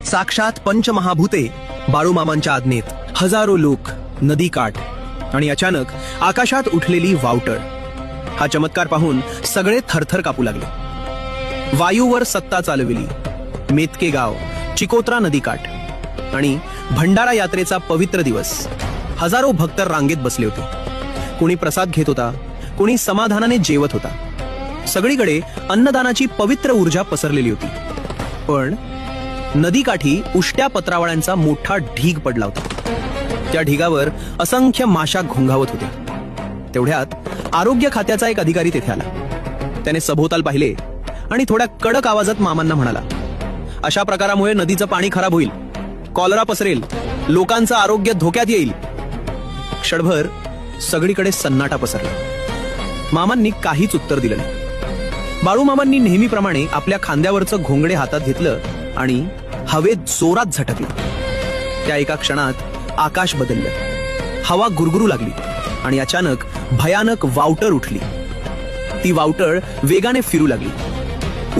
साक्षात पंचमहाभूते बाळूमामांच्या आज्ञेत हजारो लोक, नदीकाठ आणि अचानक आकाशात उठलेली वावटळ. हा चमत्कार पाहून सगळे थरथर कापू लागले. वायूवर सत्ता चालविली. मेतके गाव, चिकोत्रा नदीकाठ आणि भंडारा यात्रेचा पवित्र दिवस. हजारो भक्त रांगेत बसले होते. कोणी प्रसाद घेत होता, कोणी समाधानाने जेवत होता. सगळीकडे अन्नदानाची पवित्र ऊर्जा पसरलेली होती. पण नदीकाठी उष्ट्या पत्रावळ्यांचा मोठा ढीग पडला होता. त्या ढिगावर असंख्य माशा घोंघावत होत्या. तेवढ्यात आरोग्य खात्याचा एक अधिकारी तेथे आला. त्याने सभोवताल पाहिले आणि थोड्या कडक आवाजात मामांना म्हणाला, अशा प्रकारामुळे नदीचं पाणी खराब होईल, कॉलरा पसरेल, लोकांचं आरोग्य धोक्यात येईल. क्षणभर सगळीकडे सन्नाटा पसरला. मामांनी काहीच उत्तर दिलं नाही. बाळूमामांनी नेहमीप्रमाणे आपल्या खांद्यावरचं घोंगडे हातात घेतलं आणि हवेत जोरात झटकलं. त्या एका क्षणात आकाश बदललं. हवा गुरगुरू लागली आणि अचानक भयानक वावटळ उठली. ती वावटळ वेगाने फिरू लागली.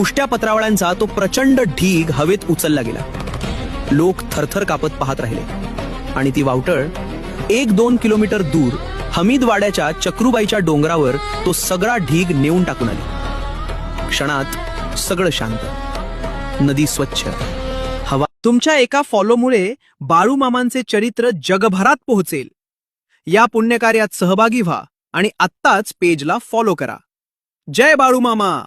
उष्ट्या पत्रावळ्यांचा तो प्रचंड ढीग हवेत उचलला गेला. लोक थरथर कापत पाहत राहिले आणि ती वावटळ 1-2 किलोमीटर दूर हमीदवाड्याच्या चक्रूबाईच्या डोंगरावर तो सगळा ढीग नेऊन टाकून आली. क्षणात सगळं शांत. नदी स्वच्छ, हवा. तुमच्या एका फॉलोमुळे बाळूमामांचे चरित्र जगभरात पोहोचेल. या पुण्यकार्यात सहभागी व्हा आणि आत्ताच पेजला फॉलो करा. जय बाळूमामा.